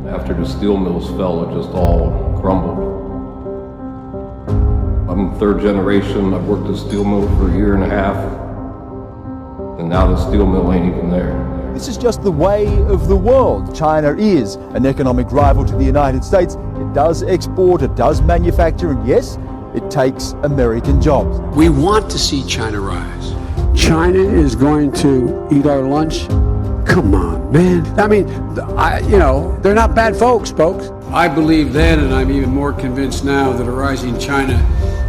After the steel mills fell, it just all crumbled. I'm third generation. I've worked at a steel mill for a year and a half, and now the steel mill ain't even there. This is just the way of the world. China is an economic rival to the United States. It does export, it does manufacture, and yes, it takes American jobs. We want to see China rise. China is going to eat our lunch? Come on, man. I mean, they're not bad folks. I believe then, and I'm even more convinced now, that a rising China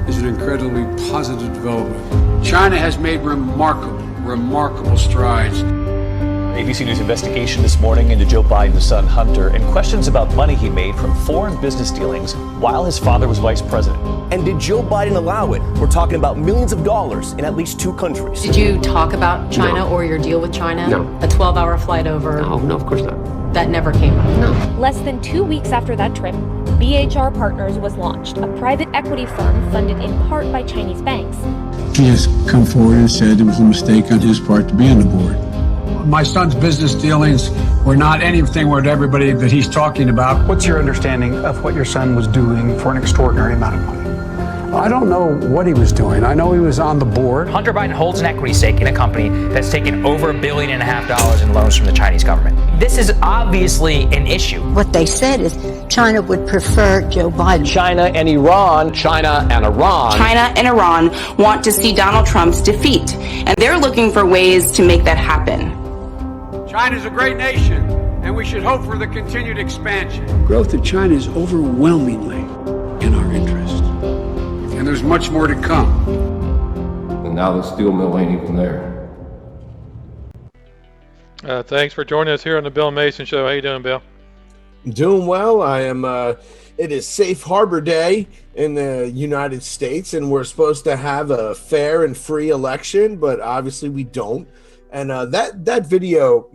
is an incredibly positive development. China has made remarkable strides. ABC News investigation this morning into Joe Biden's son Hunter and questions about money he made from foreign business dealings while his father was vice president. And did Joe Biden allow it? We're talking about millions of dollars in at least 2 countries. Did you talk about China or your deal with China? No. A 12-hour flight over? No, of course not. That never came up? No. Less than 2 weeks after that trip, BHR Partners was launched, a private equity firm funded in part by Chinese banks. He has come forward and said it was a mistake on his part to be on the board. My son's business dealings were not anything with everybody that he's talking about. What's your understanding of what your son was doing for an extraordinary amount of money? I don't know what he was doing. I know he was on the board. Hunter Biden holds an equity stake in a company that's taken over $1.5 billion in loans from the Chinese government. This is obviously an issue. What they said is China would prefer Joe Biden. China and Iran want to see Donald Trump's defeat, and they're looking for ways to make that happen. China's a great nation, and we should hope for the continued expansion. Growth in China is overwhelmingly in our interest. And there's much more to come. And now the steel mill ain't even there. Thanks for joining us here on the Bill Mason Show. How you doing, Bill? Doing well. I am. It is Safe Harbor Day in the United States, and we're supposed to have a fair and free election, but obviously we don't. And that video,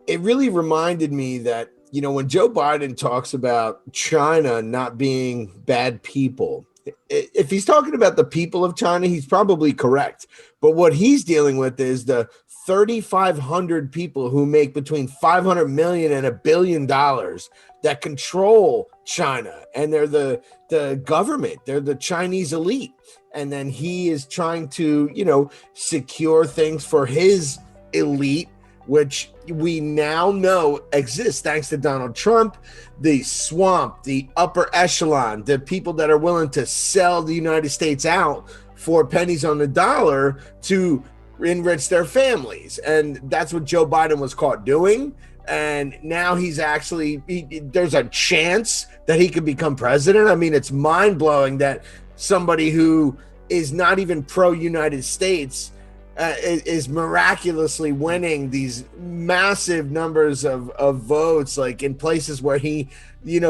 it really reminded me that, when Joe Biden talks about China not being bad people, if he's talking about the people of China, he's probably correct. But what he's dealing with is the 3,500 people who make between $500 million and $1 billion that control China. And they're the government. They're the Chinese elite. And then he is trying to, secure things for his elite, which we now know exists thanks to Donald Trump, the swamp, the upper echelon, the people that are willing to sell the United States out for pennies on the dollar to enrich their families. And that's what Joe Biden was caught doing. And now he's actually, there's a chance that he could become president. I mean, it's mind-blowing that somebody who is not even pro-United States is miraculously winning these massive numbers of votes, like in places where he,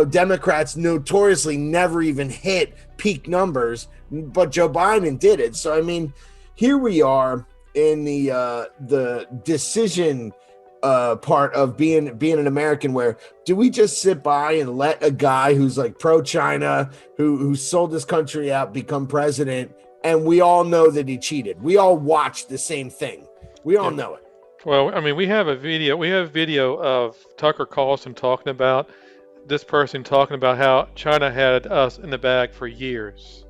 Democrats notoriously never even hit peak numbers, but Joe Biden did it. So, I mean, here we are in the decision part of being an American, where do we just sit by and let a guy who's like pro-China, who sold this country out, become president? And we all know that he cheated. We all watched the same thing. We all know it. Well, I mean, we have video of Tucker Carlson talking about how China had us in the bag for years.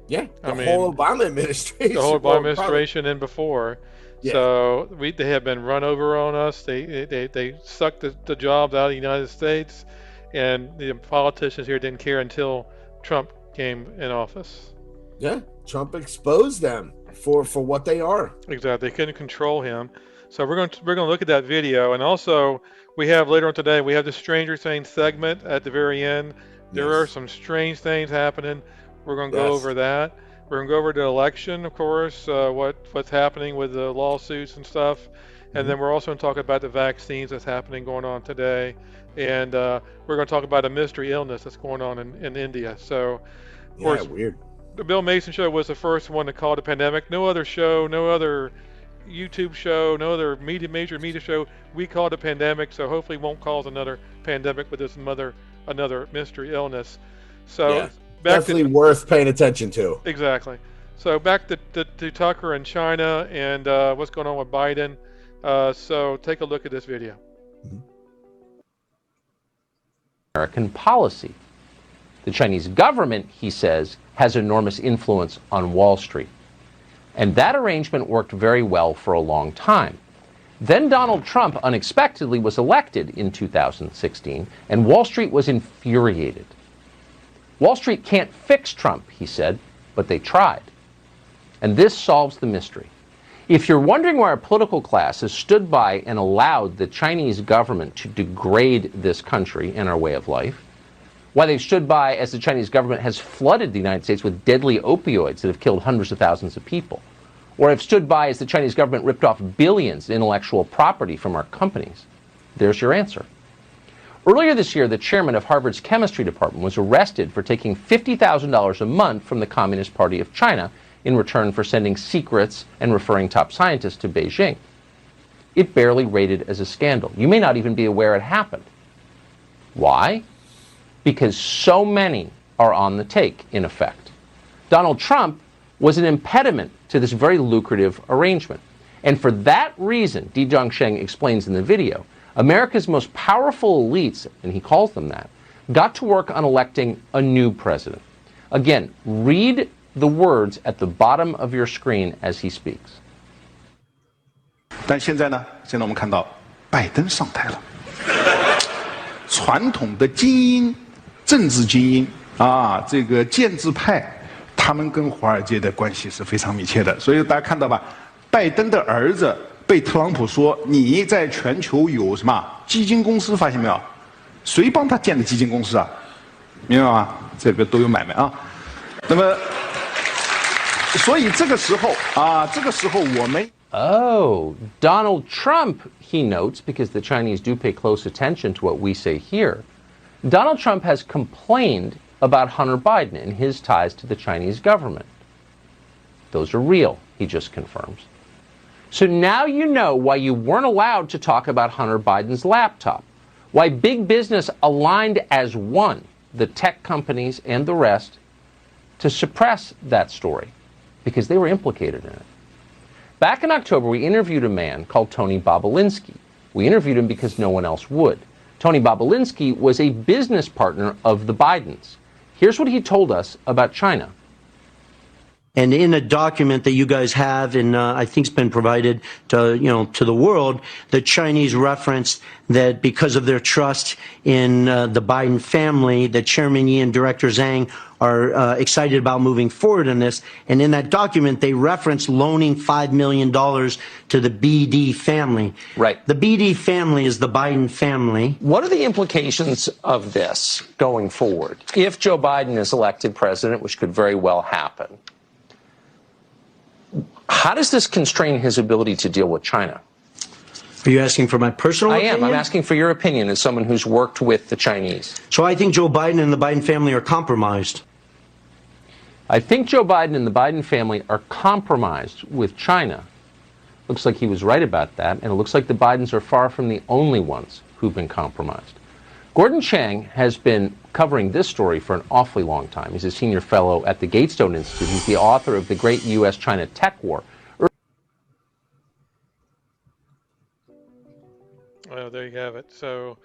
Yeah, the whole Obama administration. The whole Obama administration and before. Yeah. So they have been run over on us. They sucked the jobs out of the United States, and the politicians here didn't care until Trump came in office. Yeah, Trump exposed them for what they are. Exactly, they couldn't control him. So we're going to look at that video, and also we have later on today we have the Stranger Things segment at the very end. There are some strange things happening. We're going to go over that. We're going to go over the election, of course, what's happening with the lawsuits and stuff, and then we're also going to talk about the vaccines that's going on today, and we're going to talk about a mystery illness that's going on in India. So, of course, weird. The Bill Mason Show was the first one to call it a pandemic. No other show, no other YouTube show, no other major media show, we call it a pandemic, so hopefully it won't cause another pandemic with another mystery illness. So definitely worth paying attention to. Exactly. So back to Tucker and China and what's going on with Biden. So take a look at this video. American policy. The Chinese government, he says, has enormous influence on Wall Street. And that arrangement worked very well for a long time. Then Donald Trump unexpectedly was elected in 2016, and Wall Street was infuriated. Wall Street can't fix Trump, he said, but they tried. And this solves the mystery. If you're wondering why our political class has stood by and allowed the Chinese government to degrade this country and our way of life, why they've stood by as the Chinese government has flooded the United States with deadly opioids that have killed hundreds of thousands of people, or have stood by as the Chinese government ripped off billions in intellectual property from our companies, there's your answer. Earlier this year, the chairman of Harvard's chemistry department was arrested for taking $50,000 a month from the Communist Party of China in return for sending secrets and referring top scientists to Beijing. It barely rated as a scandal. You may not even be aware it happened. Why? Because so many are on the take, in effect. Donald Trump was an impediment to this very lucrative arrangement. And for that reason, Di Zhongsheng explains in the video, America's most powerful elites, and he calls them that, got to work on electing a new president. Again, read the words at the bottom of your screen as he speaks. 但现在呢，现在我们看到拜登上台了，传统的精英、政治精英啊，这个建制派，他们跟华尔街的关系是非常密切的。所以大家看到吧，拜登的儿子被特朗普说你在全球有什么基金公司，发现没有？谁帮他建的基金公司啊？明白吗？这个都有买卖啊。那么。 所以这个时候啊，这个时候我们 Oh, Donald Trump, he notes, because the Chinese do pay close attention to what we say here. Donald Trump has complained about Hunter Biden and his ties to the Chinese government. Those are real, he just confirms. So now you know why you weren't allowed to talk about Hunter Biden's laptop, why big business aligned as one, the tech companies and the rest, to suppress that story. Because they were implicated in it. Back in October, we interviewed a man called Tony Bobolinsky. We interviewed him because no one else would. Tony Bobolinsky was a business partner of the Bidens. Here's what he told us about China. And in a document that you guys have, and I think it's been provided to to the world, the Chinese referenced that because of their trust in the Biden family, that Chairman Yi and Director Zhang are excited about moving forward in this. And in that document, they reference loaning $5 million to the BD family. Right. The BD family is the Biden family. What are the implications of this going forward? If Joe Biden is elected president, which could very well happen, how does this constrain his ability to deal with China? Are you asking for my personal opinion? I am. I'm asking for your opinion as someone who's worked with the Chinese. So I think Joe Biden and the Biden family are compromised. I think Joe Biden and the Biden family are compromised with China. Looks like he was right about that, and it looks like the Bidens are far from the only ones who've been compromised. Gordon Chang has been covering this story for an awfully long time. He's a senior fellow at the Gatestone Institute. He's the author of The Great U.S.-China Tech War. Well, there you have it. So,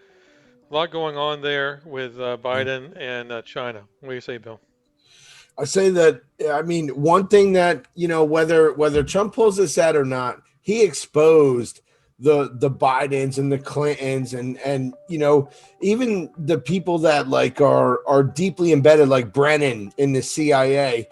a lot going on there with Biden and China. What do you say, Bill? I say that, I mean, one thing that, whether Trump pulls this out or not, he exposed the Bidens and the Clintons and even the people that are deeply embedded, like Brennan in the CIA.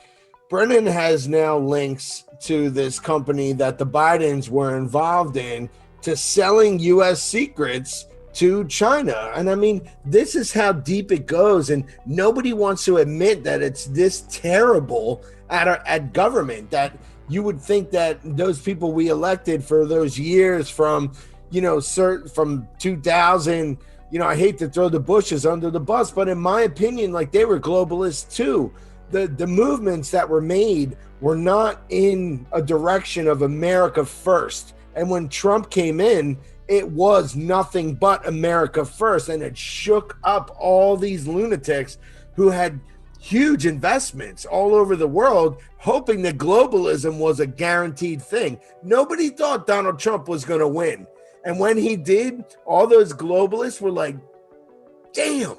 Brennan has now links to this company that the Bidens were involved in to selling U.S. secrets to China. And I mean, this is how deep it goes. And nobody wants to admit that it's this terrible at government, that you would think that those people we elected for those years from 2000, I hate to throw the Bushes under the bus, but in my opinion, they were globalists too. The movements that were made were not in a direction of America first. And when Trump came in, it was nothing but America first. And it shook up all these lunatics who had huge investments all over the world, hoping that globalism was a guaranteed thing. Nobody thought Donald Trump was going to win. And when he did, all those globalists were like, damn,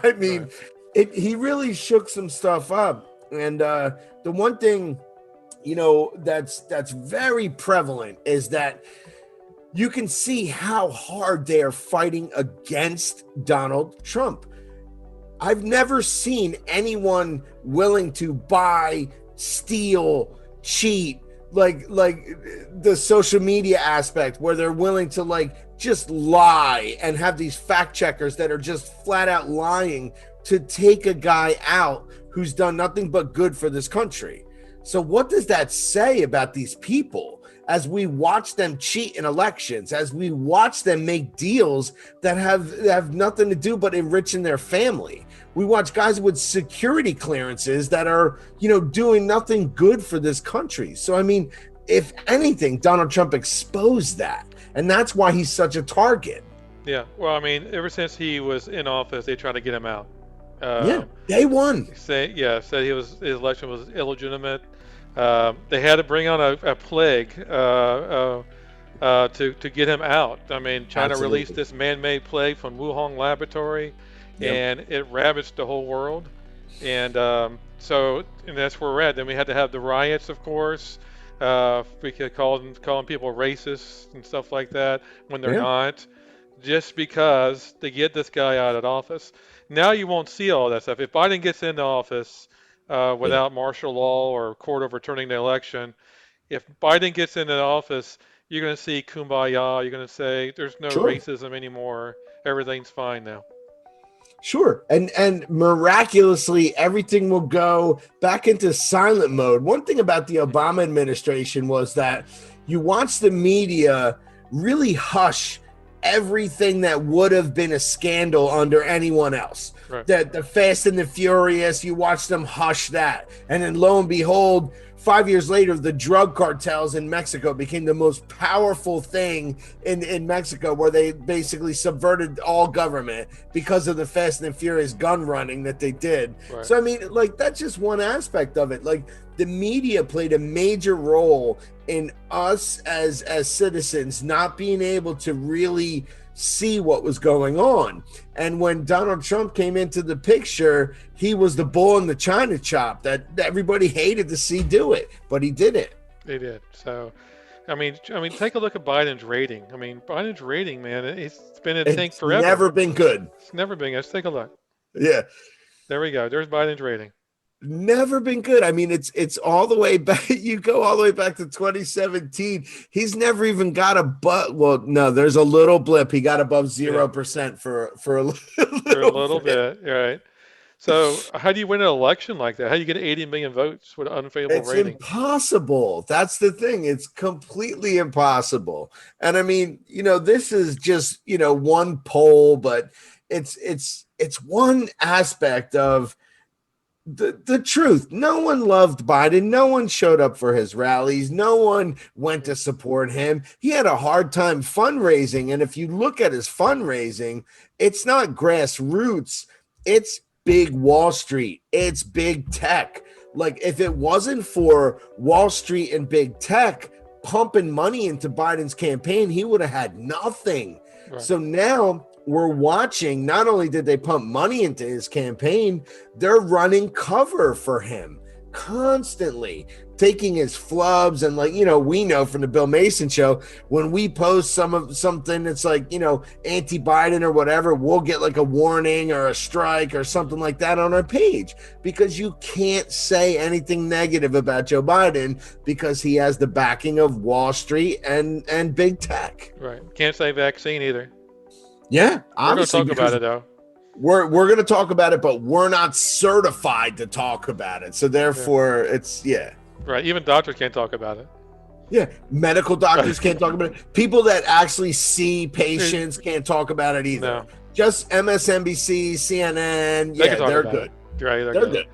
I mean, he really shook some stuff up. And the one thing, that's very prevalent is that you can see how hard they are fighting against Donald Trump. I've never seen anyone willing to buy, steal, cheat, like the social media aspect where they're willing to just lie and have these fact checkers that are just flat out lying to take a guy out who's done nothing but good for this country. So what does that say about these people as we watch them cheat in elections, as we watch them make deals that have nothing to do but enriching their family? We watch guys with security clearances that are, doing nothing good for this country. So, I mean, if anything, Donald Trump exposed that. And that's why he's such a target. Yeah. Well, I mean, ever since he was in office, they tried to get him out. Day one. Said his election was illegitimate. They had to bring on a plague to get him out. I mean, China released this man-made plague from Wuhan laboratory, and it ravaged the whole world. And and that's where we're at. Then we had to have the riots, of course. We could calling people racist and stuff like that when they're not, just because to get this guy out of office. Now you won't see all that stuff. If Biden gets into office without martial law or court overturning the election, if Biden gets into office, you're going to see kumbaya. You're going to say there's no racism anymore. Everything's fine now. Sure. And miraculously, everything will go back into silent mode. One thing about the Obama administration was that you watch the media really hush everything that would have been a scandal under anyone else. Right. The Fast and the Furious, you watch them hush that. And then lo and behold, 5 years later, the drug cartels in Mexico became the most powerful thing in Mexico, where they basically subverted all government because of the Fast and the Furious gun running that they did. Right. So, I mean, that's just one aspect of it. The media played a major role in us as citizens not being able to really see what was going on. And when Donald Trump came into the picture, he was the bull in the china shop that everybody hated to see do it, but he did it. They did. So, I mean, take a look at Biden's rating. I mean, Biden's rating, man, it's been a tank forever. It's never been good. It's never been good. Let's take a look. Yeah. There we go. There's Biden's rating. Never been good. I mean, it's all the way back. You go all the way back to 2017. He's never even got well, no, there's a little blip. He got above 0% for a little bit. Right. So how do you win an election like that? How do you get 80 million votes with an unfavorable rating? It's impossible. That's the thing. It's completely impossible. And I mean, this is just, one poll, but it's one aspect of the truth. No one loved Biden. No one showed up for his rallies. No one went to support him. He had a hard time fundraising. And if you look at his fundraising, it's not grassroots. It's big Wall Street. It's big tech. If it wasn't for Wall Street and big tech pumping money into Biden's campaign, he would have had nothing. Right. So now we're watching, not only did they pump money into his campaign, they're running cover for him constantly, taking his flubs. And we know from the Bill Mason show, when we post something that's anti-Biden or whatever, we'll get a warning or a strike or something like that on our page, because you can't say anything negative about Joe Biden because he has the backing of Wall Street and big tech. Right. Can't say vaccine either. Yeah, we're going to talk about it though. We're going to talk about it, but we're not certified to talk about it. So therefore, it's right. Even doctors can't talk about it. Yeah, medical doctors can't talk about it. People that actually see patients can't talk about it either. No. Just MSNBC, CNN. Yeah, they're good. Right, they're good.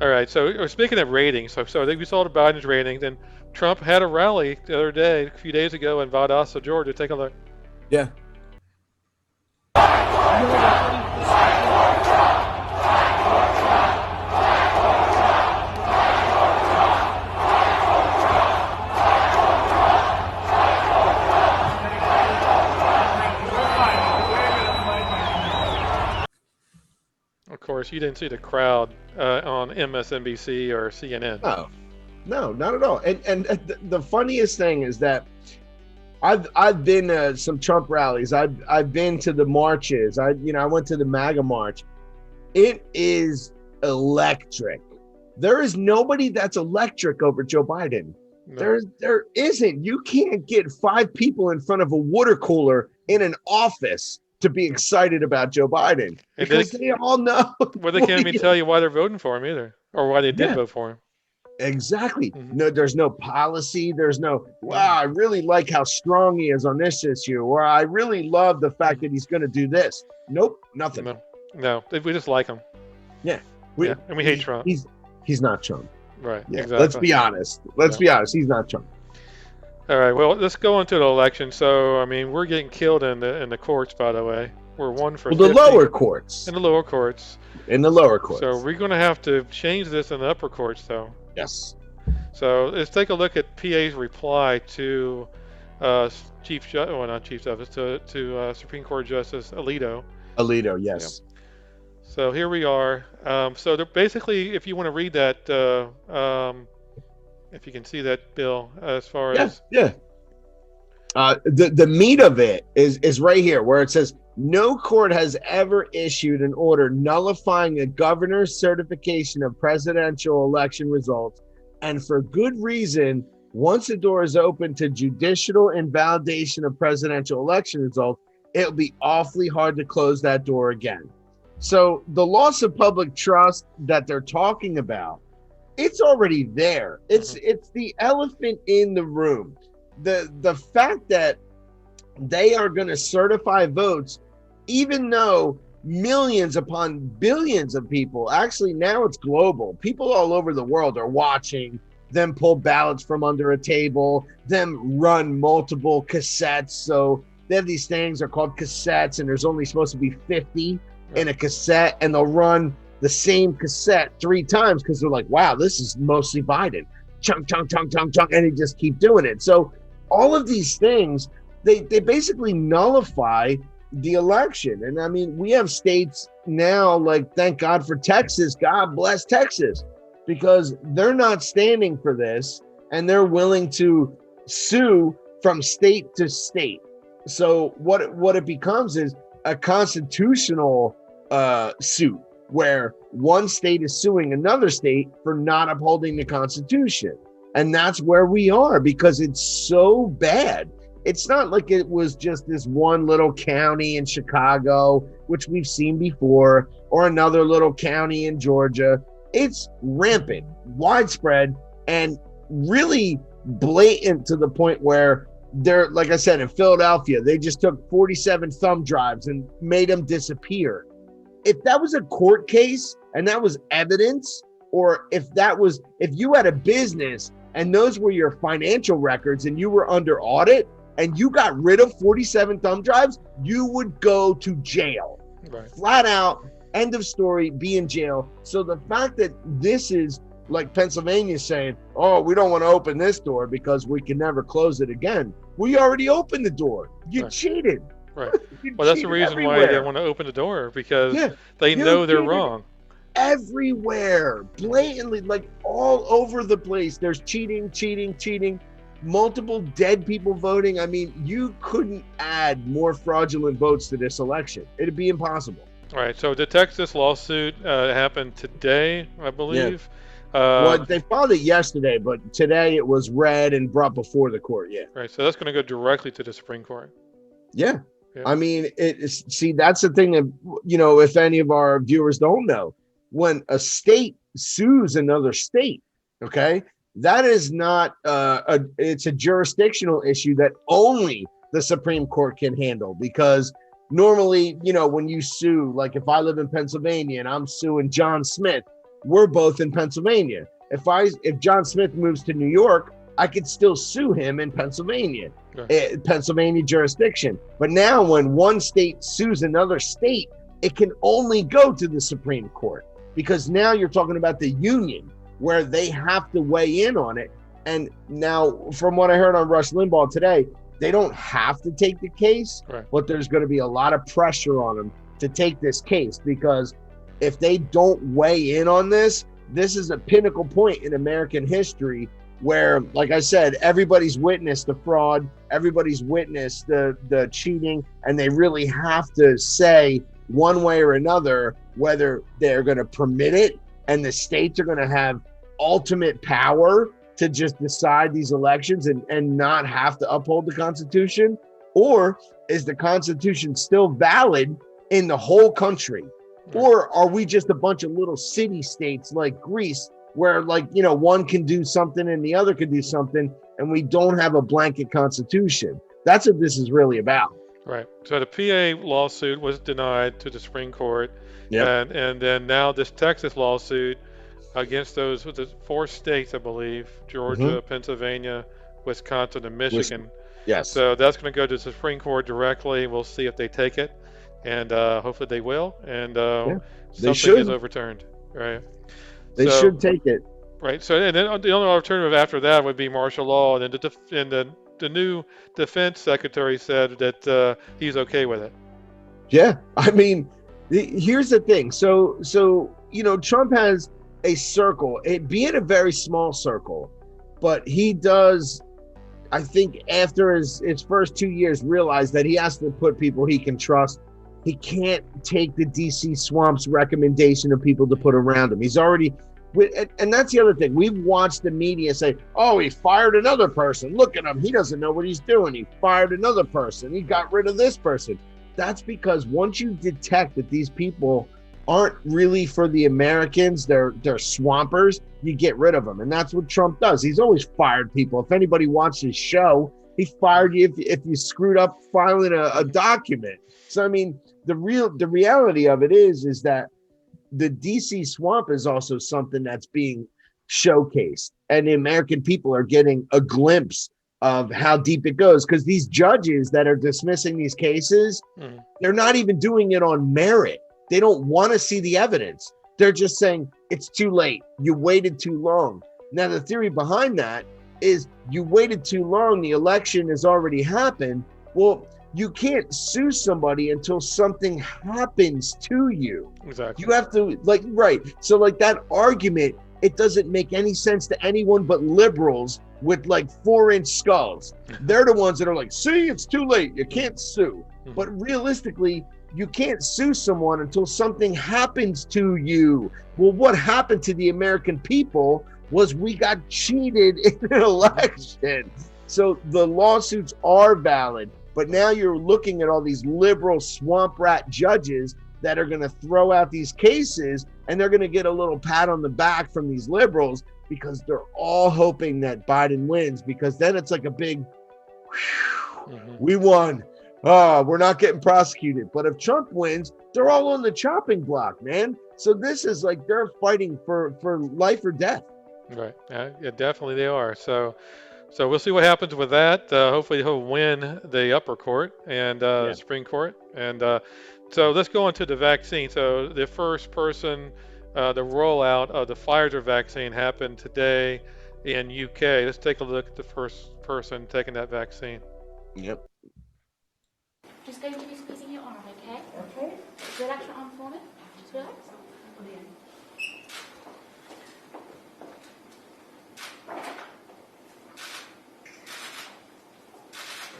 All right. So speaking of ratings, so I think we saw the Biden's ratings, and Trump had a rally the other day, a few days ago in Valdosta, Georgia. Take a look. Yeah. course, you didn't see the crowd on MSNBC or CNN. No, not at all. And the funniest thing is that I've been to some Trump rallies. I've been to the marches. I went to the MAGA march. It is electric. There is nobody that's electric over Joe Biden. No. There isn't. You can't get 5 people in front of a water cooler in an office to be excited about Joe Biden, because they all know. Well, they can't even tell you why they're voting for him either, or why they did vote for him. Exactly. No, there's no policy. There's no, wow, I really like how strong he is on this issue, or I really love the fact that he's going to do this. Nope, nothing. No, we just like him. Yeah. And we hate Trump. He's not Trump. Right, yeah, exactly. Let's be honest. Be honest. He's not Trump. All right, well, let's go into the election. So, I mean, we're getting killed in the courts, by the way. We're 1 for 50. The lower courts. In the lower courts. In the lower courts. So we're going to have to change this in the upper courts, though. Yes. So let's take a look at PA's reply to not Chief Justice, to Supreme Court Justice Alito. Alito, yes. Yeah. So here we are. So basically, if you want to read that, if you can see that, Bill, as far as the meat of it is right here, where it says no court has ever issued an order nullifying a governor's certification of presidential election results, and for good reason. Once the door is open to judicial invalidation of presidential election results, it'll be awfully hard to close that door again. So the loss of public trust that they're talking about, it's already there. It's the elephant in the room. The fact that they are going to certify votes, even though millions upon billions of people, actually now it's global, people all over the world are watching them pull ballots from under a table, them run multiple cassettes. So they have these things, they're called cassettes, and there's only supposed to be 50 in a cassette, and they'll run the same cassette 3 times because they're like, wow, this is mostly Biden. Chunk, chunk, chunk, chunk, chunk, and they just keep doing it. So all of these things, they basically nullify the election. And I mean, we have states now, like, thank God for Texas. God bless Texas, because they're not standing for this, and they're willing to sue from state to state. So what it becomes is a constitutional suit, where one state is suing another state for not upholding the Constitution. And that's where we are, because it's so bad. It's not like it was just this one little county in Chicago, which we've seen before, or another little county in Georgia. It's rampant, widespread, and really blatant to the point where they're, like I said, in Philadelphia, they just took 47 thumb drives and made them disappear. If that was a court case and that was evidence, or if you had a business and those were your financial records and you were under audit and you got rid of 47 thumb drives, you would go to jail. Right. Flat out, end of story, be in jail. So the fact that this is like Pennsylvania saying, oh, we don't want to open this door because we can never close it again. We already opened the door. You cheated. Right. Well, that's the reason why they want to open the door, because they know they're wrong. Everywhere, blatantly, like all over the place. There's cheating, multiple dead people voting. I mean, you couldn't add more fraudulent votes to this election. It'd be impossible. All right. So the Texas lawsuit happened today, I believe. Well, they filed it yesterday, but today it was read and brought before the court. Yeah. Right. So that's going to go directly to the Supreme Court. Yeah. I mean, that's the thing that, if any of our viewers don't know, when a state sues another state, okay, that is not it's a jurisdictional issue that only the Supreme Court can handle, because normally, when you sue, like if I live in Pennsylvania and I'm suing John Smith, we're both in Pennsylvania. If John Smith moves to New York, I could still sue him in Pennsylvania, Pennsylvania jurisdiction. But now when one state sues another state, it can only go to the Supreme Court, because now you're talking about the union, where they have to weigh in on it. And now, from what I heard on Rush Limbaugh today, they don't have to take the case, but there's going to be a lot of pressure on them to take this case, because if they don't weigh in on this, this is a pinnacle point in American history where, like I said, everybody's witnessed the fraud, everybody's witnessed the cheating, and they really have to say one way or another whether they're going to permit it and the states are going to have ultimate power to just decide these elections and not have to uphold the Constitution, or is the Constitution still valid in the whole country? Or are we just a bunch of little city states like Greece where, like, you know, one can do something and the other can do something, and we don't have a blanket constitution? That's what this is really about. Right. So the PA lawsuit was denied to the Supreme Court. Yep. And then now this Texas lawsuit against those with the 4 states, I believe, Georgia, Pennsylvania, Wisconsin, and Michigan. Yes. So that's going to go to the Supreme Court directly. We'll see if they take it, and hopefully they will. And something is overturned. Right. They should take it. Right. So, and then the only alternative after that would be martial law. And then the new defense secretary said that he's okay with it. Yeah. I mean, here's the thing. So, you know, Trump has a circle, be it a very small circle, but he does, I think, after his first 2 years, realize that he has to put people he can trust. He can't take the DC Swamp's recommendation of people to put around him. He's already, and that's the other thing. We've watched the media say, oh, he fired another person. Look at him. He doesn't know what he's doing. He fired another person. He got rid of this person. That's because once you detect that these people aren't really for the Americans, they're swampers, you get rid of them. And that's what Trump does. He's always fired people. If anybody watched his show, he fired you if you screwed up filing a document. So, I mean, the reality of it is that the DC swamp is also something that's being showcased, and the American people are getting a glimpse of how deep it goes, because these judges that are dismissing these cases, they're not even doing it on merit. They don't want to see the evidence. They're just saying, it's too late. You waited too long. Now, the theory behind that is you waited too long. The election has already happened. Well, you can't sue somebody until something happens to you. Exactly. You have to, right. So, that argument, it doesn't make any sense to anyone but liberals with 4-inch skulls. They're the ones that are like, see, it's too late. You can't sue. But realistically, you can't sue someone until something happens to you. Well, what happened to the American people was we got cheated in an election. So the lawsuits are valid, but now you're looking at all these liberal swamp rat judges that are going to throw out these cases, and they're going to get a little pat on the back from these liberals because they're all hoping that Biden wins, because then it's like a big, we won. We're not getting prosecuted. But if Trump wins, they're all on the chopping block, man. So this is they're fighting for life or death. Right. Yeah, definitely they are. So we'll see what happens with that. Hopefully he'll win the upper court and Supreme Court. And so let's go into the vaccine. So the first person, the rollout of the Pfizer vaccine happened today in UK. Let's take a look at the first person taking that vaccine. Yep. Just going to be squeezing your arm, okay? Okay. Relax your arm for me. Just relax.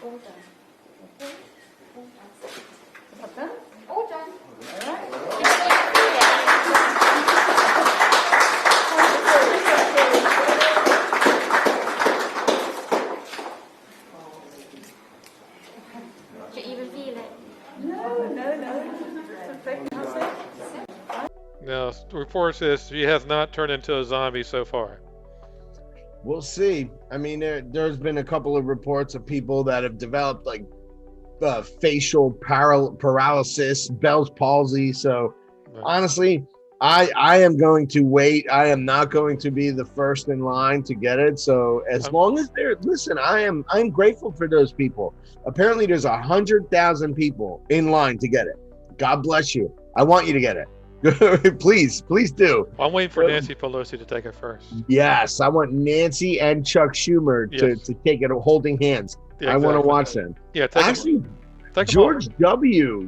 All done. Okay. All done. All done. All right. Do you even feel it? No. Now, the report says she has not turned into a zombie so far. We'll see. I mean, there's been a couple of reports of people that have developed facial paralysis, Bell's palsy. So honestly, I am going to wait. I am not going to be the first in line to get it. So as long as I'm grateful for those people. Apparently there's 100,000 people in line to get it. God bless you. I want you to get it. Please do. I'm waiting for Nancy Pelosi to take it first. Yes, I want Nancy and Chuck Schumer to take it holding hands. Yeah, I want to watch them. Yeah, Take 'em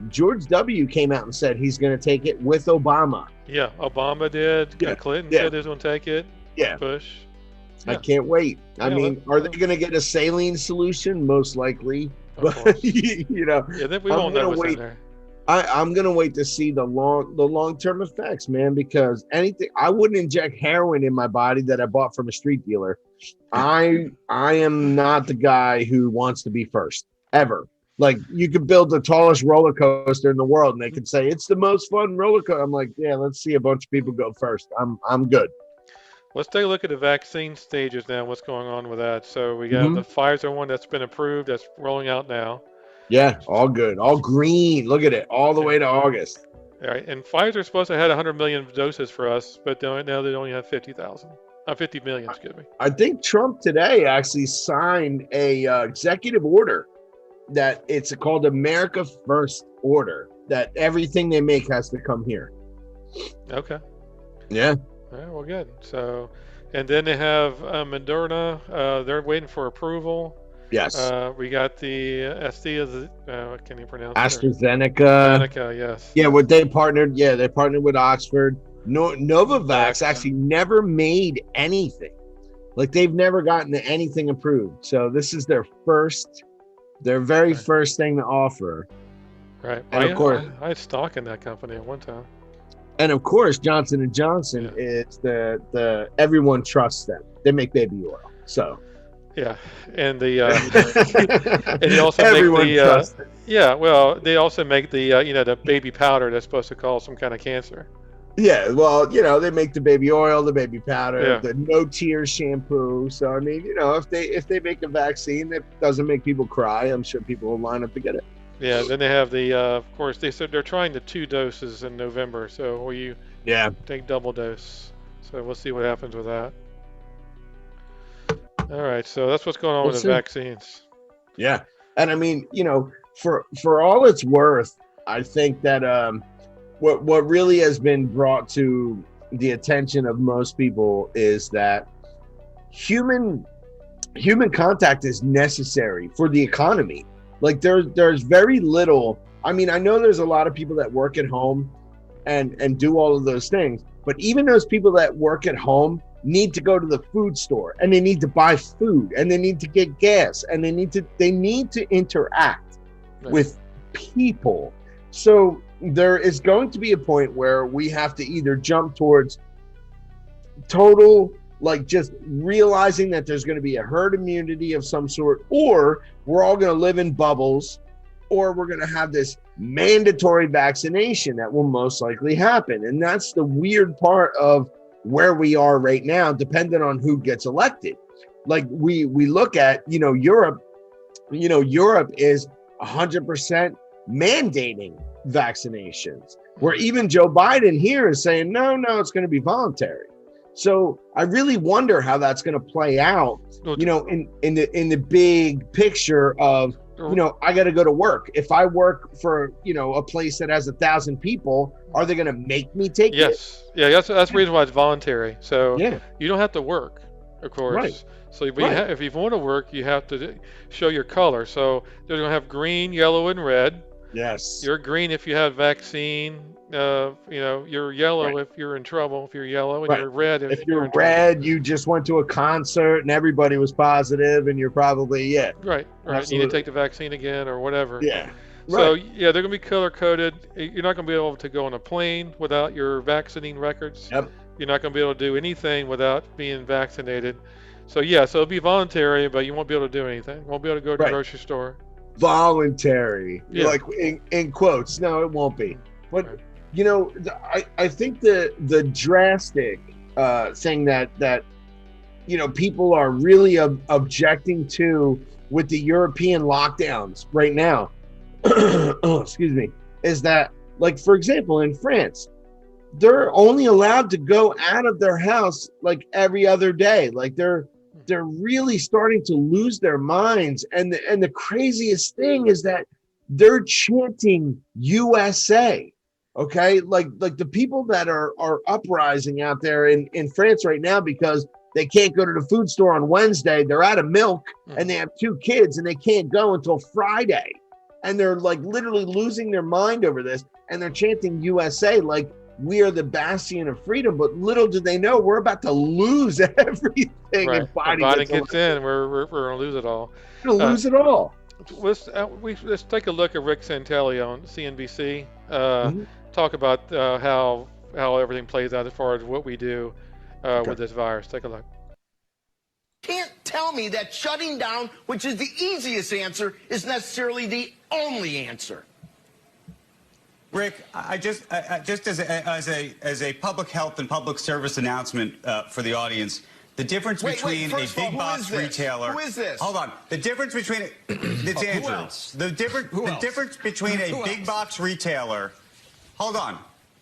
George W. came out and said he's going to take it with Obama. Yeah, Obama did. Yeah, Clinton yeah. said he was going to take it. Yeah. Bush. I Yeah. can't wait. I Yeah, mean, are they going to get a saline solution? Most likely. But you know, Yeah, then we I'm won't know gonna what's in wait. there. I'm gonna wait to see the long-term effects, man, because anything I wouldn't inject heroin in my body that I bought from a street dealer. I am not the guy who wants to be first ever. Like, you could build the tallest roller coaster in the world and they could say it's the most fun roller coaster. I'm like, yeah, let's see a bunch of people go first. I'm good. Let's take a look at the vaccine stages now. What's going on with that? So we got the Pfizer one that's been approved. That's rolling out now. Yeah, all good, all green. Look at it, all the way to August. All right, and Pfizer's supposed to have 100 million doses for us, but now they only have 50 million. Excuse me. I think Trump today actually signed a executive order that it's called America First order, that everything they make has to come here. Okay. Yeah. All right, well, good. So, and then they have Moderna. They're waiting for approval. Yes. We got the what can you pronounce? AstraZeneca. AstraZeneca, yes. Yeah, what they partnered. Yeah, they partnered with Oxford. Novavax actually never made anything. Like, they've never gotten anything approved. So this is their very first thing to offer. Right. And of course, I had stock in that company at one time. And of course, Johnson & Johnson is the everyone trusts them. They make baby oil. So. Yeah, and the and they also Everyone make the trusts it. yeah. Well, they also make the the baby powder that's supposed to cause some kind of cancer. Yeah, well, they make the baby oil, the baby powder, Yeah. the no tears shampoo. So I mean, if they make a vaccine that doesn't make people cry, I'm sure people will line up to get it. Yeah. Then they have the of course they said they're trying the 2 doses in November. So will you take double dose? So we'll see what happens with that. All right, so that's what's going on with the vaccines. Yeah, and I mean, for all it's worth, I think that what really has been brought to the attention of most people is that human contact is necessary for the economy. Like, there's very little. I mean, I know there's a lot of people that work at home and do all of those things, but even those people that work at home need to go to the food store, and they need to buy food, and they need to get gas, and they need to interact with people. So there is going to be a point where we have to either jump towards total, like, just realizing that there's going to be a herd immunity of some sort, or we're all going to live in bubbles, or we're going to have this mandatory vaccination that will most likely happen. And that's the weird part of where we are right now, depending on who gets elected. Like, we look at, Europe, Europe is 100% mandating vaccinations, where even Joe Biden here is saying, no, it's going to be voluntary. So I really wonder how that's going to play out, in the big picture of, I got to go to work. If I work for, a place that has 1,000 people, are they going to make me take it? Yes. Yeah, that's the reason why it's voluntary. So you don't have to work, of course. Right. So if you want to work, you have to show your color. So they're going to have green, yellow, and red. Yes. You're green if you have vaccine. You're yellow if you're in trouble. If you're yellow, and you're red if you're red, you just went to a concert and everybody was positive, and you're probably Right. You need to take the vaccine again or whatever. Yeah. So they're going to be color coded. You're not going to be able to go on a plane without your vaccinating records. Yep. You're not going to be able to do anything without being vaccinated. So it'll be voluntary, but you won't be able to do anything. You won't be able to go to the grocery store. Voluntary, like in quotes. No, it won't be. But I think the drastic thing that people are really objecting to with the European lockdowns right now, excuse me, is that, like, for example, in France, they're only allowed to go out of their house like every other day. Like, they're really starting to lose their minds. And the craziest thing is that they're chanting USA. Okay. Like the people that are uprising out there in France right now because they can't go to the food store on Wednesday. They're out of milk and they have 2 kids and they can't go until Friday. and they're like literally losing their mind over this, and they're chanting USA like we are the bastion of freedom. But little do they know we're about to lose everything. Right. If Biden gets in, we're going to lose it all. We're going to lose it all. Let's take a look at Rick Santelli on CNBC. Talk about how everything plays out as far as what we do with this virus. Take a look. Can't tell me that shutting down, which is the easiest answer, is necessarily the only answer. Rick, I just as a public health and public service announcement for the audience, the difference between a big box retailer. Who is this? Hold on. The difference between it's Andrew. Who else? The difference between a big box retailer. Hold on.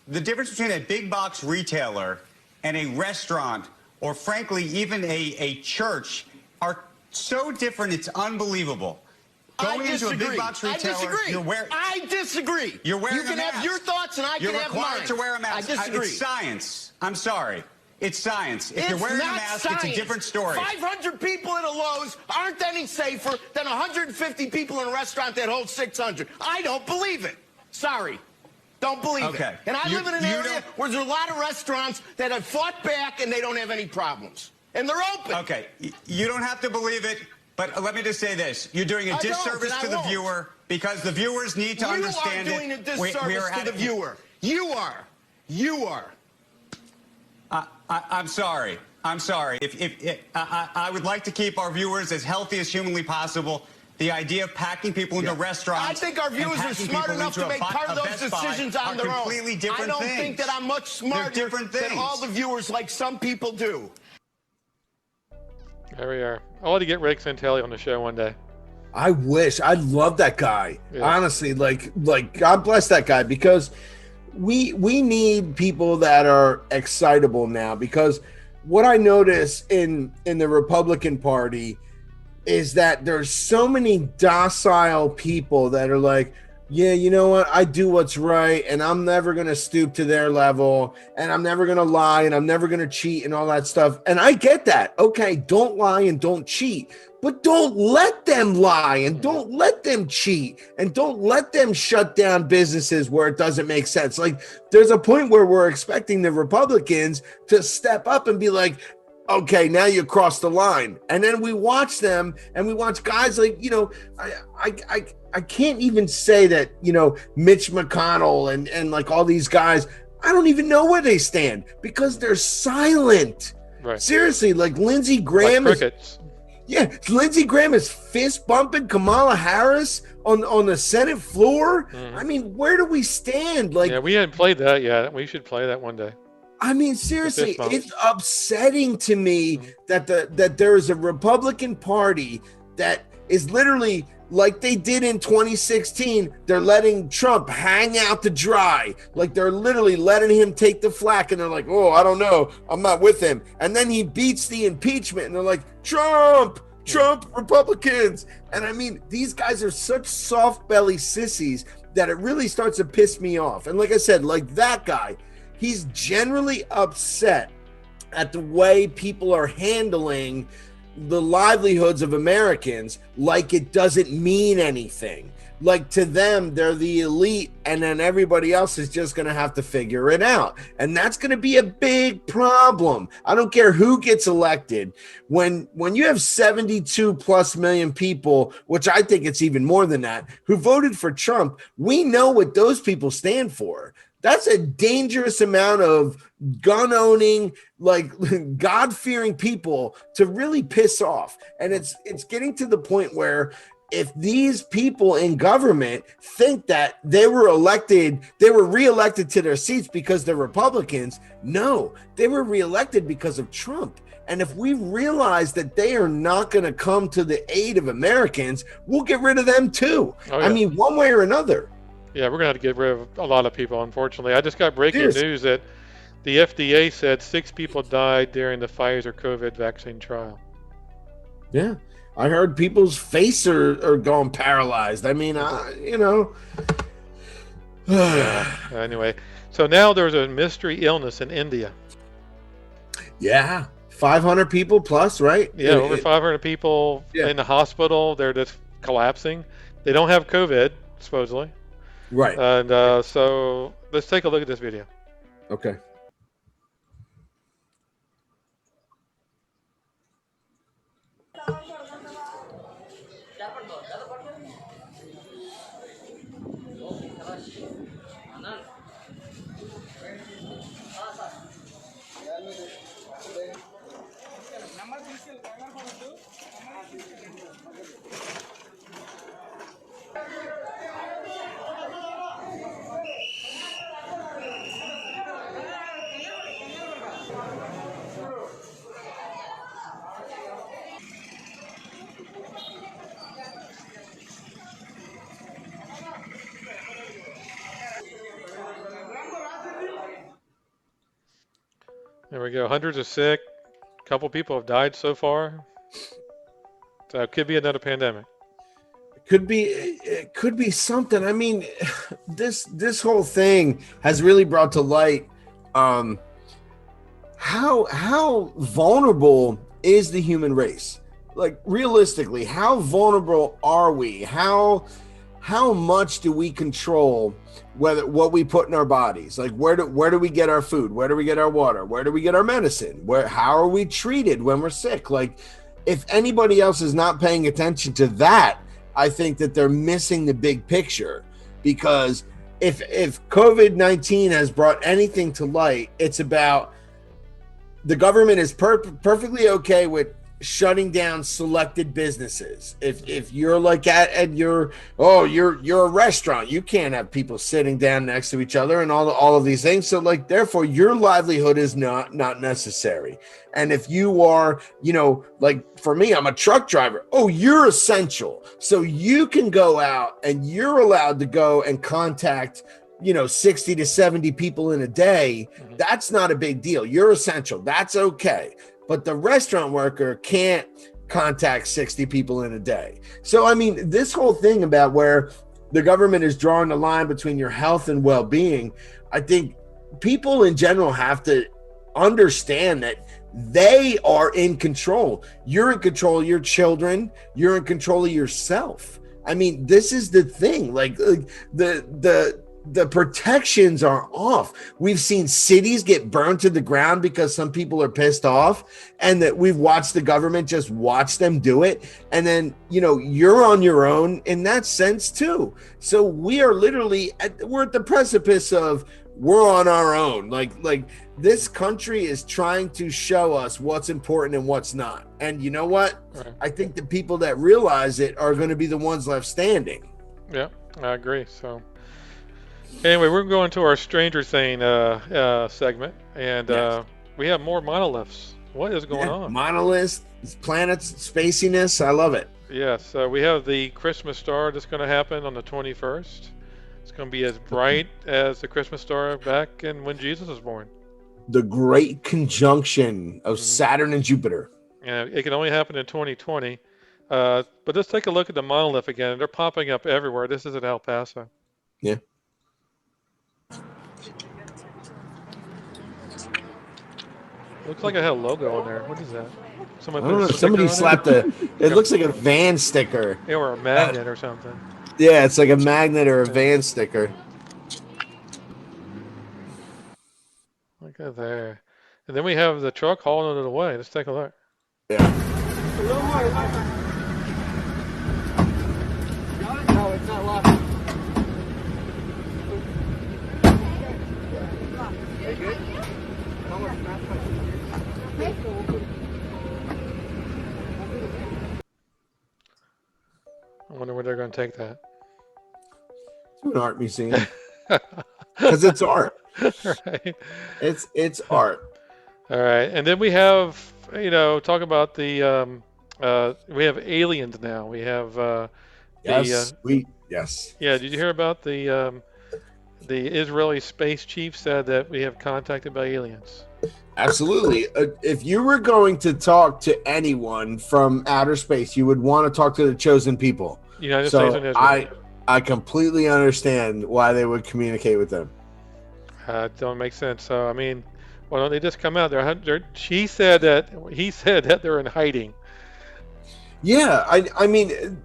The difference between a big box retailer and a restaurant, or frankly, even a church, are so different. It's unbelievable. Going into a big box retailer, I disagree. You're wearing You can a mask. have your thoughts, and I You're can have required mine. to wear a mask. I disagree. It's science. I'm sorry. It's science. If you're It's wearing a not mask, science. it's a different story. 500 people at a Lowe's aren't any safer than 150 people in a restaurant that holds 600. I don't believe it. Sorry. Don't believe it. And I live in an area where there's a lot of restaurants that have fought back and they don't have any problems. And they're open. Okay. You don't have to believe it, but let me just say this. You're doing a disservice to the viewer because the viewers need to understand it. You are doing a disservice to the viewer. You are. You are. I'm sorry. I'm sorry. I would like to keep our viewers as healthy as humanly possible. The idea of packing people into restaurants. I think our viewers are smart enough to make part of those decisions on their own. Completely different I don't things. think that I'm much smarter than all the viewers like some people do. There we are. I want to get Rick Santelli on the show one day. I wish. I love that guy. Yeah. Honestly, like God bless that guy, because we need people that are excitable now, because what I notice in the Republican Party is that there's so many docile people that are like, yeah, you know what? I do what's right, and I'm never going to stoop to their level, and I'm never going to lie, and I'm never going to cheat and all that stuff. And I get that. Okay, don't lie and don't cheat, but don't let them lie and don't let them cheat and don't let them shut down businesses where it doesn't make sense. Like, there's a point where we're expecting the Republicans to step up and be like, okay, now you crossed the line. And then we watch them, and we watch guys like, I can't even say that, Mitch McConnell and like all these guys, I don't even know where they stand because they're silent. Right. Seriously, like Lindsey Graham like crickets. Lindsey Graham is fist bumping Kamala Harris on the Senate floor. Mm-hmm. I mean, where do we stand? Like, yeah, we hadn't played that yet. We should play that one day. I mean, seriously, it's upsetting to me that there is a Republican Party that is literally like they did in 2016. They're letting Trump hang out to dry. Like, they're literally letting him take the flack, and they're like, oh, I don't know, I'm not with him. And then he beats the impeachment, and they're like, Trump, Republicans. And I mean, these guys are such soft belly sissies that it really starts to piss me off. And like I said, like that guy, he's generally upset at the way people are handling the livelihoods of Americans like it doesn't mean anything. Like, to them, they're the elite, and then everybody else is just going to have to figure it out. And that's going to be a big problem. I don't care who gets elected. When you have 72 plus million people, which I think it's even more than that, who voted for Trump, we know what those people stand for. That's a dangerous amount of gun-owning, like God-fearing people to really piss off. And it's getting to the point where if these people in government think that they were reelected to their seats because they're Republicans, no, they were reelected because of Trump. And if we realize that they are not going to come to the aid of Americans, we'll get rid of them too. Oh, yeah. I mean, one way or another. Yeah, we're going to have to get rid of a lot of people, unfortunately. I just got breaking news that the FDA said 6 people died during the Pfizer COVID vaccine trial. Yeah, I heard people's faces are going paralyzed. I mean, Anyway, so now there's a mystery illness in India. Yeah, 500 people plus, right? Yeah, over 500 people in the hospital. They're just collapsing. They don't have COVID, supposedly. Right. And so let's take a look at this video. Okay. There we go. Hundreds are sick. A couple people have died so far. So it could be another pandemic. It could be something. I mean, this whole thing has really brought to light how vulnerable is the human race? Like, realistically, how vulnerable are we? How much do we control what we put in our bodies? Like, where do we get our food? Where do we get our water? Where do we get our medicine? How are we treated when we're sick? Like, if anybody else is not paying attention to that, I think that they're missing the big picture. Because if COVID-19 has brought anything to light, it's about the government is perfectly okay with shutting down selected businesses. If you're like you're a restaurant, you can't have people sitting down next to each other and all of these things. So, like, therefore your livelihood is not necessary. And if you are, like for me, I'm a truck driver. Oh, you're essential. So you can go out and you're allowed to go and contact 60 to 70 people in a day. That's not a big deal. You're essential. That's okay. But the restaurant worker can't contact 60 people in a day. So, I mean, this whole thing about where the government is drawing the line between your health and well-being, I think people in general have to understand that they are in control. You're in control of your children. You're in control of yourself. I mean, this is the thing. Like, the protections are off. We've seen cities get burned to the ground because some people are pissed off, and that we've watched the government just watch them do it. And then, you're on your own in that sense too. So we are literally we're at the precipice of we're on our own. Like this country is trying to show us what's important and what's not. And you know what? Right. I think the people that realize it are going to be the ones left standing. Yeah, I agree. So anyway, we're going to our Stranger Thing segment, and Yes. We have more monoliths. What is going on? Monoliths, planets, spaciness. I love it. Yes, so we have the Christmas star that's going to happen on the 21st. It's going to be as bright as the Christmas star back in when Jesus was born. The great conjunction of Saturn and Jupiter. And it can only happen in 2020. But let's take a look at the monolith again. They're popping up everywhere. This is in El Paso. Yeah. Looks like it had a logo on there. What is that? Somebody I don't know. put a sticker Somebody on it? slapped it looks like a van sticker. Yeah, or a magnet or something. Yeah, it's like a magnet or a van sticker. Look at there. And then we have the truck hauling it away. Let's take a look. Yeah. No, it's not locked. Very good. I wonder where they're going to take that. To an art museum. Because it's art. Right. It's art. All right. And then we have, talk about the, we have aliens now. We have, Yes. Yes. Yeah. Did you hear about the Israeli space chief said that we have contacted by aliens? Absolutely. If you were going to talk to anyone from outer space, you would want to talk to the chosen people. United States and Israel. I completely understand why they would communicate with them. Don't make sense. So, I mean, why don't they just come out? He said that they're in hiding. Yeah, I mean,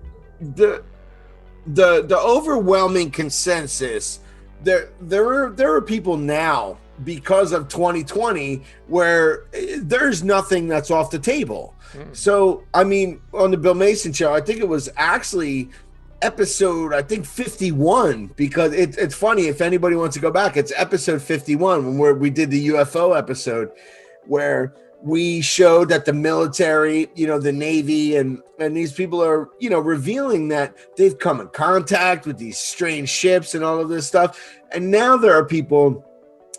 the overwhelming consensus, there are people now because of 2020 where there's nothing that's off the table. So I mean, on the Bill Mason show, I think it was actually episode 51, because it's funny, if anybody wants to go back, it's episode 51 when we did the UFO episode, where we showed that the military, the Navy and these people are, revealing that they've come in contact with these strange ships and all of this stuff. And now there are people,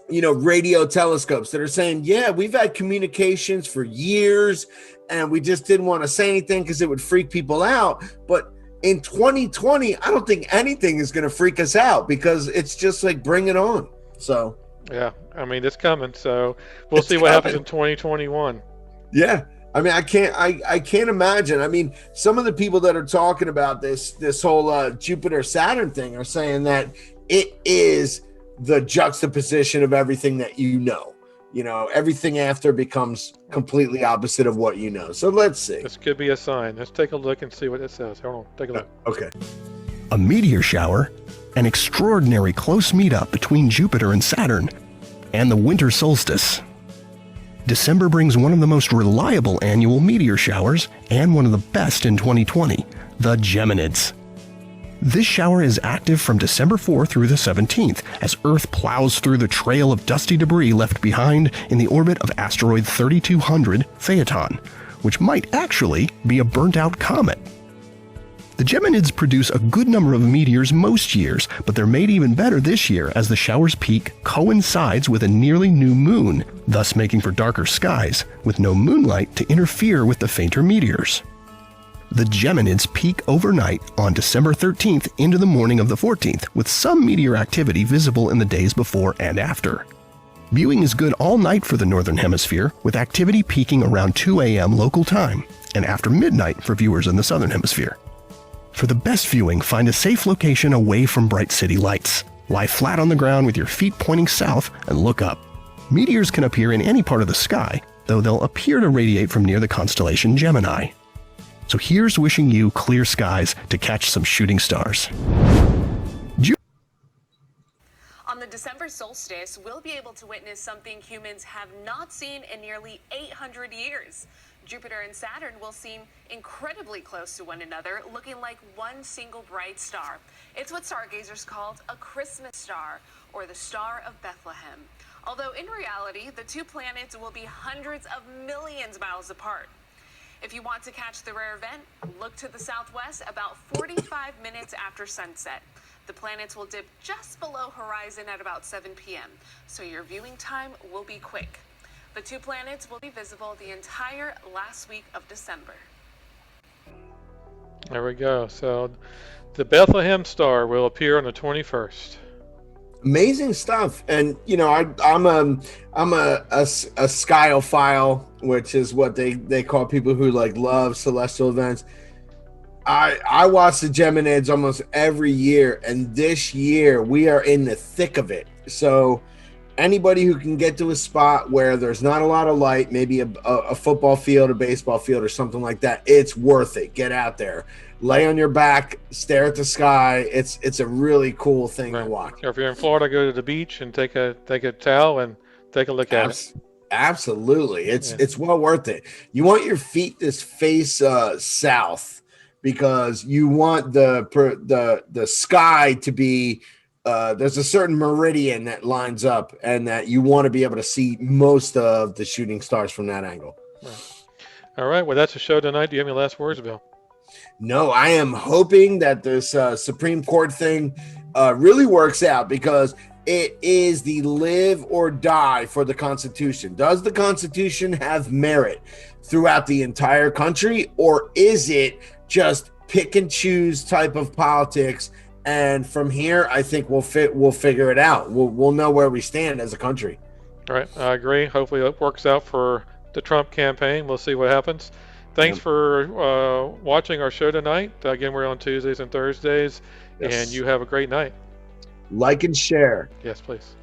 radio telescopes that are saying, yeah, we've had communications for years and we just didn't want to say anything because it would freak people out. But in 2020, I don't think anything is going to freak us out, because it's just like, bring it on. So yeah, I mean, it's coming. So we'll see what happens in 2021. Yeah, I mean, I can't imagine. I mean, some of the people that are talking about this whole Jupiter Saturn thing are saying that it is the juxtaposition of everything that everything after becomes completely opposite of what you know. So let's see. This could be a sign. Let's take a look and see what it says. Hold on, take a look. Okay. A meteor shower, an extraordinary close meetup between Jupiter and Saturn, and the winter solstice. December brings one of the most reliable annual meteor showers and one of the best in 2020, the Geminids. This shower is active from December 4th through the 17th as Earth plows through the trail of dusty debris left behind in the orbit of asteroid 3200 Phaeton, which might actually be a burnt-out comet. The Geminids produce a good number of meteors most years, but they're made even better this year as the shower's peak coincides with a nearly new moon, thus making for darker skies, with no moonlight to interfere with the fainter meteors. The Geminids peak overnight on December 13th into the morning of the 14th, with some meteor activity visible in the days before and after. Viewing is good all night for the Northern Hemisphere, with activity peaking around 2 a.m. local time, and after midnight for viewers in the Southern Hemisphere. For the best viewing, find a safe location away from bright city lights. Lie flat on the ground with your feet pointing south and look up. Meteors can appear in any part of the sky, though they'll appear to radiate from near the constellation Gemini. So here's wishing you clear skies to catch some shooting stars. On the December solstice, we'll be able to witness something humans have not seen in nearly 800 years. Jupiter and Saturn will seem incredibly close to one another, looking like one single bright star. It's what stargazers called a Christmas star, or the Star of Bethlehem. Although in reality, the two planets will be hundreds of millions miles apart. If you want to catch the rare event, look to the southwest about 45 minutes after sunset. The planets will dip just below horizon at about 7 p.m., so your viewing time will be quick. The two planets will be visible the entire last week of December. There we go. So the Bethlehem star will appear on the 21st. Amazing stuff. And I'm a skyophile, which is what they call people who love celestial events. I watch the Geminids almost every year, and this year we are in the thick of it. So anybody who can get to a spot where there's not a lot of light, maybe a football field, a baseball field, or something like that, it's worth it. Get out there, lay on your back, stare at the sky. It's a really cool thing to watch. Or if you're in Florida, go to the beach and take a towel and take a look at it. Absolutely, it's well worth it. You want your feet to face south, because you want the sky to be. There's a certain meridian that lines up, and that you want to be able to see most of the shooting stars from that angle. All right. Well, that's the show tonight. Do you have any last words, Bill? No, I am hoping that this Supreme Court thing really works out, because it is the live or die for the Constitution. Does the Constitution have merit throughout the entire country, or is it just pick and choose type of politics? And from here, I think we'll figure it out. We'll know where we stand as a country. All right, I agree. Hopefully it works out for the Trump campaign. We'll see what happens. Thanks for watching our show tonight. Again, we're on Tuesdays and Thursdays, and you have a great night. Like and share. Yes, please.